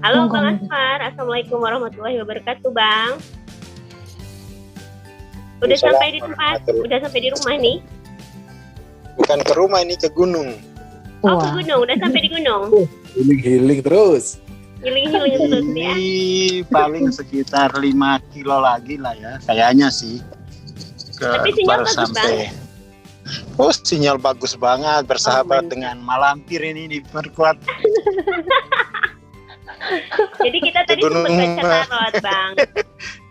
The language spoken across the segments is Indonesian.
Halo Bang Asfar, Assalamualaikum warahmatullahi wabarakatuh Bang. Udah sampai di tempat, udah sampai di rumah nih. Bukan ke rumah, ini ke gunung. Oh, ke gunung, udah sampai di gunung. Healing terus. Healing terus ya. Ini paling sekitar 5 kilo lagi lah ya, kayaknya sih. Tapi sinyal bagus sampai. Bang. Oh, sinyal bagus banget, bersahabat dengan malampir ini diperkuat. Jadi kita tadi sempat baca tarot, Bang.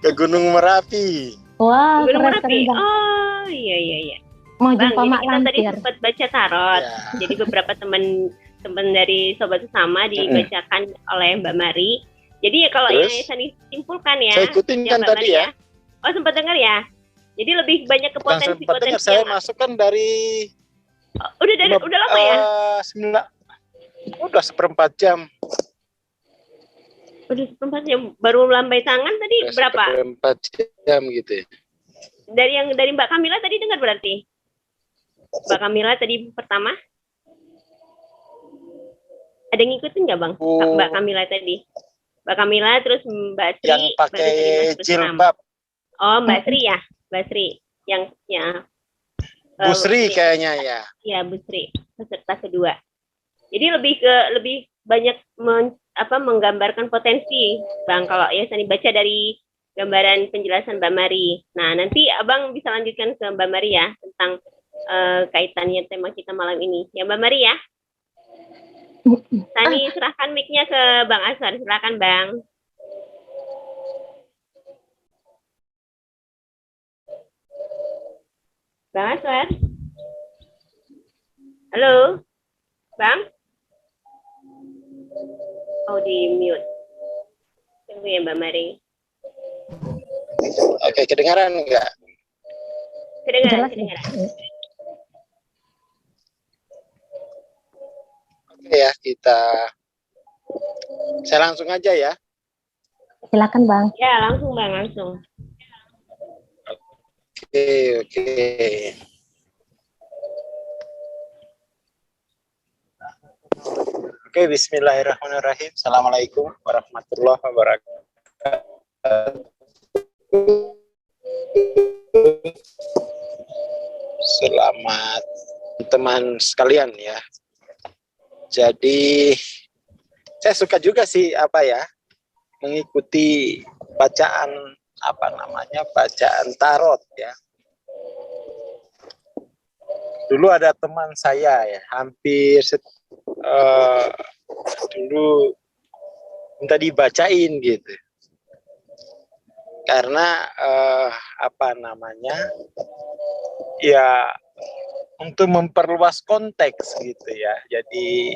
Ke Gunung Merapi. Wah, Gunung keren, Merapi. keren, Oh, iya. Mau Bang, jumpa Mak kita tadi Lampir. sempat baca tarot. Ya. Jadi beberapa teman dari Sobat Sesama dibacakan oleh Mbak Mari. Jadi ya kalau yang saya simpulkan ya. Saya ikutin kan Mbak tadi Mari ya. Oh, sempat dengar ya? Jadi lebih banyak ke potensi-potensi. Saya masukkan dari udah lama ya? Udah 1/4 jam. Udah 1/4 jam. Baru lambai tangan tadi berapa? 1/4 jam gitu. Dari Mbak Kamila tadi dengar berarti? Mbak Kamila tadi pertama? Ada yang ngikutin nggak Bang? Mbak Kamila tadi? Mbak Kamila terus Mbak Sri. Yang pakai jilbab. Oh, Mbak Sri ya? Mbak Sri. Yang Bu Sri kayaknya ya. Iya, Bu Sri. Peserta kedua. Jadi lebih banyak menggambarkan potensi, Bang. Kalau ya saya baca dari gambaran penjelasan Mbak Mari. Nah, nanti Abang bisa lanjutkan ke Mbak Mari ya tentang kaitannya tema kita malam ini. Ya, Mbak Mari ya. Tani serahkan mic-nya ke Bang Aswar. Silakan, Bang. Bang Aswar. Halo. Bang. Oh, di mute. Tunggu ya Mbak Mari. Oke, kedengaran enggak? Kedengaran. Oke ya, saya langsung aja ya. Silakan Bang. Ya, langsung Bang, langsung. Oke. Oke, bismillahirrahmanirrahim. Assalamualaikum warahmatullahi wabarakatuh. Selamat teman sekalian ya. Jadi saya suka juga sih mengikuti bacaan tarot ya. Dulu ada teman saya ya, dulu minta dibacain gitu. Karena ya untuk memperluas konteks gitu ya. Jadi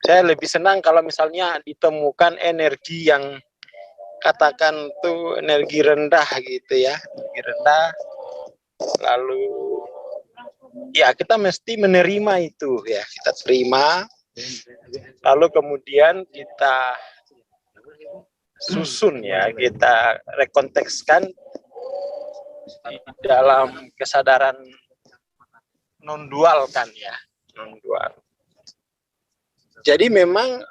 saya lebih senang kalau misalnya ditemukan energi yang katakan tuh energi rendah gitu ya, energi rendah. Lalu ya kita mesti menerima itu ya, kita terima. Lalu kemudian kita susun ya, kita rekontekskan di dalam kesadaran non dual kan ya, non dual. Jadi memang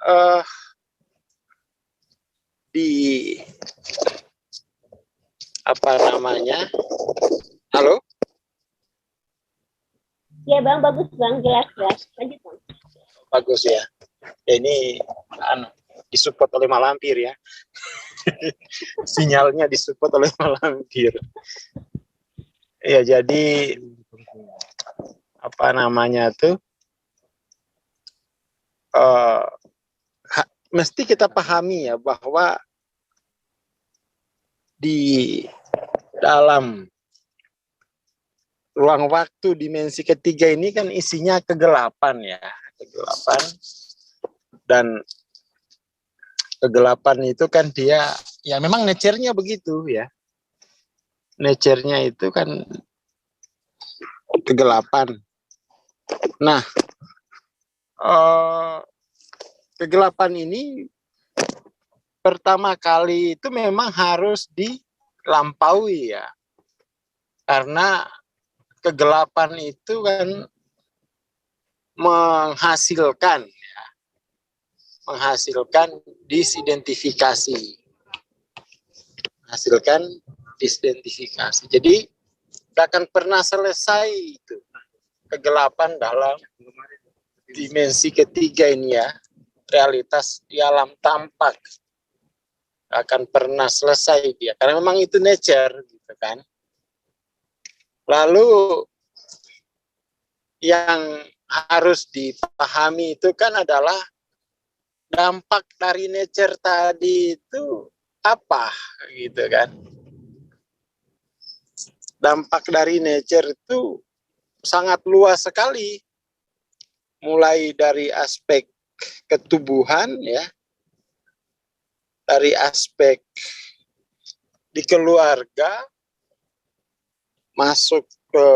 halo? Ya Bang, bagus Bang, jelas. Lanjut Bang. Bagus ya. Ini disupport oleh malampir ya. Sinyalnya disupport oleh malampir. Ya, jadi mesti kita pahami ya bahwa di dalam ruang waktu dimensi ketiga ini kan isinya kegelapan ya, kegelapan. Dan kegelapan itu kan dia ya memang nature-nya begitu ya. Nature-nya itu kan kegelapan. Nah, kegelapan ini pertama kali itu memang harus lampaui ya. Karena kegelapan itu kan menghasilkan disidentifikasi. Jadi tidak akan pernah selesai itu kegelapan dalam dimensi ketiga ini ya. Realitas di alam tampak akan pernah selesai dia, karena memang itu nature gitu kan. Lalu yang harus dipahami itu kan adalah dampak dari nature tadi itu apa gitu kan. Dampak dari nature itu sangat luas sekali, mulai dari aspek ketubuhan ya, dari aspek di keluarga, masuk ke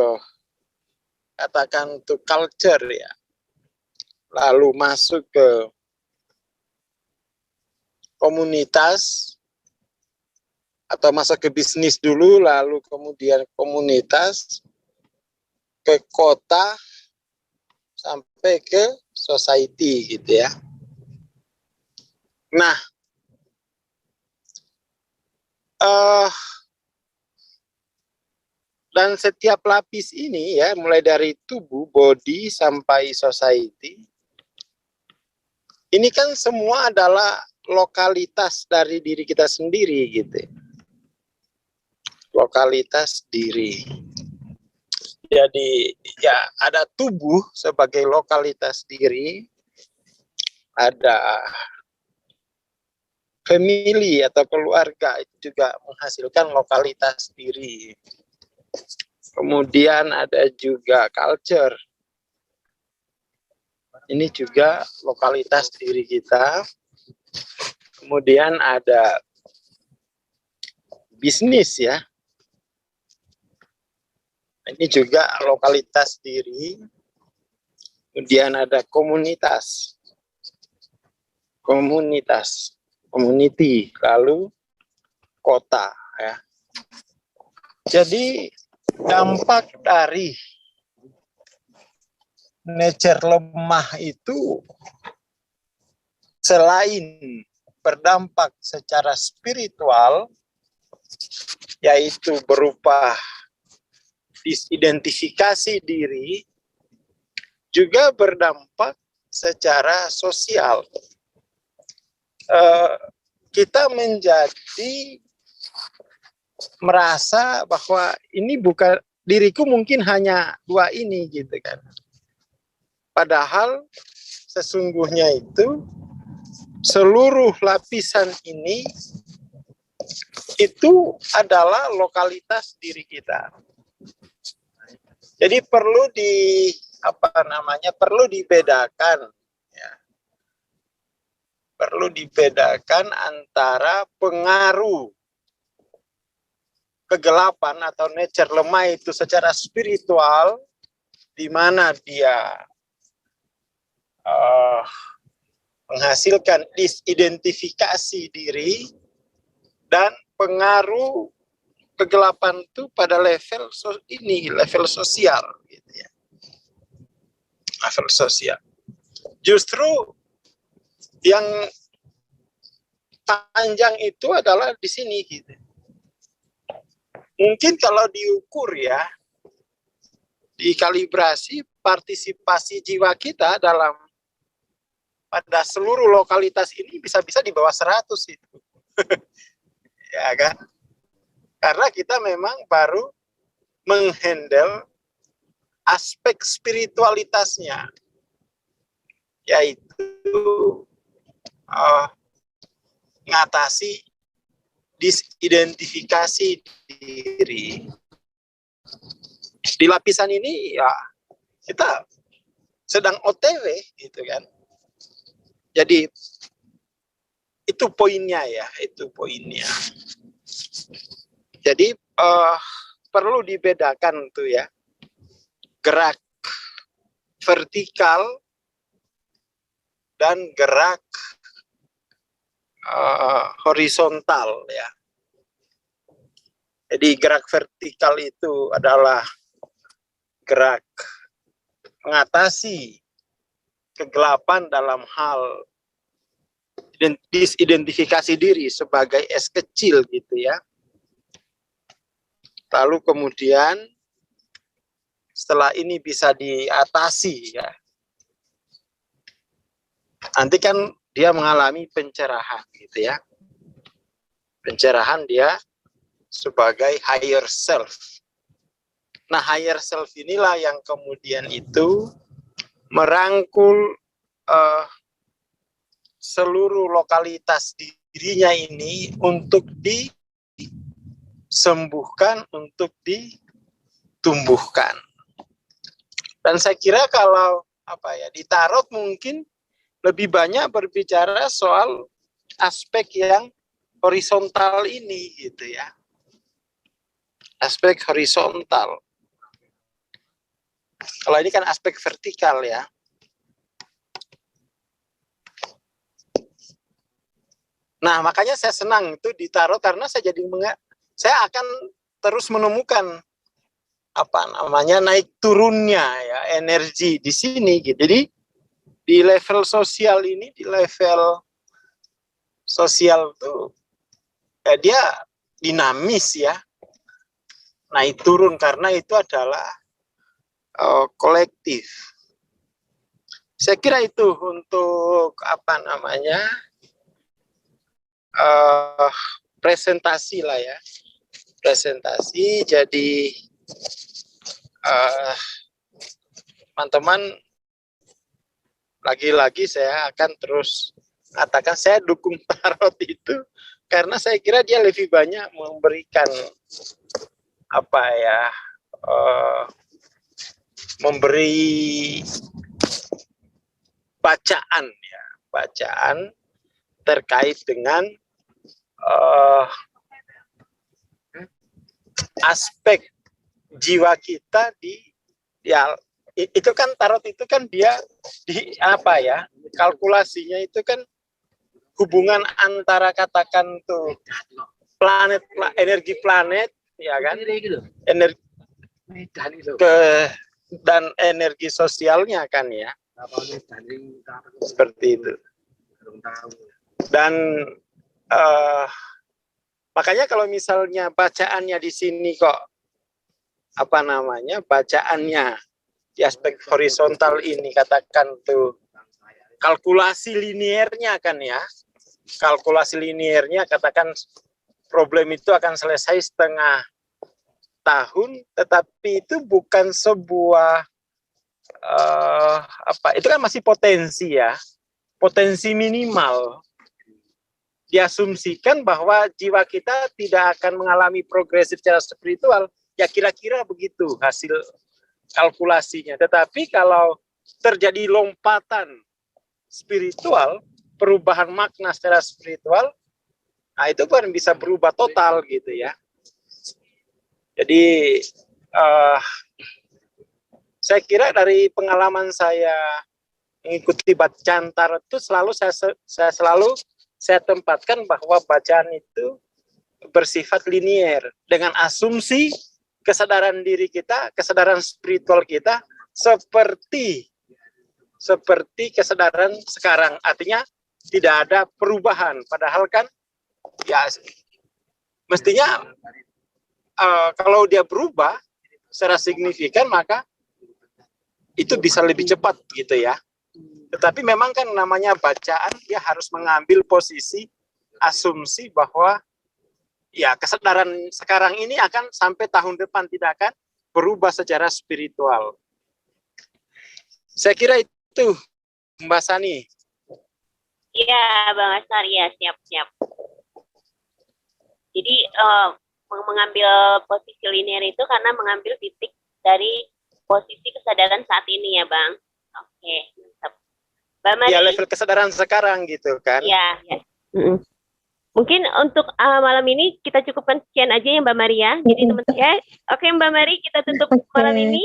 katakan itu culture ya, lalu masuk ke komunitas atau masuk ke bisnis dulu, lalu kemudian komunitas, ke kota, sampai ke society gitu ya. Nah, dan setiap lapis ini ya, mulai dari tubuh, body, sampai society, ini kan semua adalah lokalitas dari diri kita sendiri gitu. Lokalitas diri. Jadi ya ada tubuh sebagai lokalitas diri, ada family atau keluarga itu juga menghasilkan lokalitas diri. Kemudian ada juga culture. Ini juga lokalitas diri kita. Kemudian ada bisnis ya. Ini juga lokalitas diri. Kemudian ada komunitas. Community, lalu kota ya. Jadi dampak dari nature lemah itu selain berdampak secara spiritual, yaitu berupa disidentifikasi diri, juga berdampak secara sosial. Kita menjadi merasa bahwa ini bukan diriku, mungkin hanya dua ini gitu kan. Padahal sesungguhnya itu seluruh lapisan ini itu adalah lokalitas diri kita. Jadi perlu perlu dibedakan ya. Perlu dibedakan antara pengaruh kegelapan atau nature lemah itu secara spiritual, di mana dia menghasilkan disidentifikasi diri, dan pengaruh kegelapan itu pada level sosial gitu ya. Level sosial. Justru yang panjang itu adalah di sini gitu. Mungkin kalau diukur ya, dikalibrasi partisipasi jiwa kita dalam pada seluruh lokalitas ini bisa-bisa di bawah 100 itu. Ya kan? Karena kita memang baru menghandle aspek spiritualitasnya, yaitu mengatasi disidentifikasi diri. Di lapisan ini ya kita sedang OTW gitu kan. Jadi itu poinnya ya, itu poinnya. Jadi perlu dibedakan tuh ya, gerak vertikal dan gerak horizontal ya. Jadi gerak vertikal itu adalah gerak mengatasi kegelapan dalam hal disidentifikasi diri sebagai es kecil gitu ya. Lalu kemudian setelah ini bisa diatasi ya, nanti kan dia mengalami pencerahan gitu ya. Pencerahan dia sebagai higher self. Nah, higher self inilah yang kemudian itu merangkul seluruh lokalitas dirinya ini untuk disembuhkan, untuk ditumbuhkan. Dan saya kira kalau di tarot mungkin lebih banyak berbicara soal aspek yang horizontal ini gitu ya. Aspek horizontal. Kalau ini kan aspek vertikal ya. Nah, makanya saya senang itu di tarot karena saya akan terus menemukan naik turunnya ya energi di sini gitu. Jadi di level sosial ini, di level sosial tuh ya dia dinamis ya. Naik turun karena itu adalah kolektif. Saya kira itu untuk presentasi lah ya. Presentasi, jadi teman-teman, lagi-lagi saya akan terus katakan saya dukung tarot itu karena saya kira dia lebih banyak memberikan memberi bacaan ya, bacaan terkait dengan aspek jiwa kita itu kan tarot itu kan dia kalkulasinya itu kan hubungan antara katakan tuh energi planet ya kan, energi dan energi sosialnya kan ya, seperti itu. Dan makanya kalau misalnya bacaannya di sini kok bacaannya di aspek horizontal ini katakan tuh kalkulasi linearnya kan ya, kalkulasi linearnya katakan problem itu akan selesai setengah tahun, tetapi itu bukan sebuah itu kan masih potensi ya, potensi minimal. Diasumsikan bahwa jiwa kita tidak akan mengalami progresif secara spiritual, ya kira-kira begitu hasil kalkulasinya. Tetapi kalau terjadi lompatan spiritual, perubahan makna secara spiritual, nah itu kan bisa berubah total gitu ya. Jadi saya kira dari pengalaman saya mengikuti bacaan tarot itu saya tempatkan bahwa bacaan itu bersifat linier dengan asumsi kesadaran diri kita, kesadaran spiritual kita seperti kesadaran sekarang. Artinya tidak ada perubahan. Padahal kan ya mestinya kalau dia berubah secara signifikan maka itu bisa lebih cepat gitu ya. Tetapi memang kan namanya bacaan, dia harus mengambil posisi asumsi bahwa ya kesadaran sekarang ini akan sampai tahun depan tidak akan berubah secara spiritual. Saya kira itu, Mbak Sani. Iya, Bang Asar, ya siap-siap. Jadi mengambil posisi linear itu karena mengambil titik dari posisi kesadaran saat ini ya, Bang. Oke, mantap. Mbak Mari. Ya, level kesadaran sekarang gitu kan. Iya, ya. Mungkin untuk malam ini kita cukupkan sekian aja ya Mbak Maria. Jadi teman-teman ya. Oke Mbak Mari, kita tutup malam ini.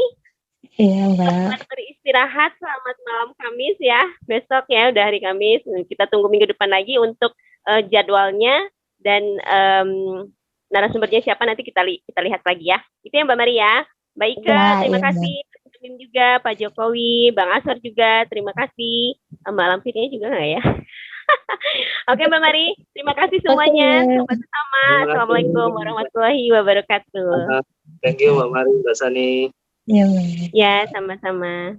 Iya Mbak. Selamat beristirahat, selamat malam Kamis ya. Besok ya udah hari Kamis. Kita tunggu minggu depan lagi untuk jadwalnya dan narasumbernya siapa nanti kita lihat lagi ya. Itu ya Mbak Maria. Mbak Ika, Ya, terima iya, kasih. Bim juga, Pak Jokowi, Bang Asor juga, terima kasih. Mbak Lampirnya juga nggak ya? Oke Mbak Mari, terima kasih semuanya. Oke. Sama-sama. Assalamualaikum warahmatullahi wabarakatuh. Thank you Mbak Mari, Mbak Sani. Iya, Bang. Ya, sama-sama.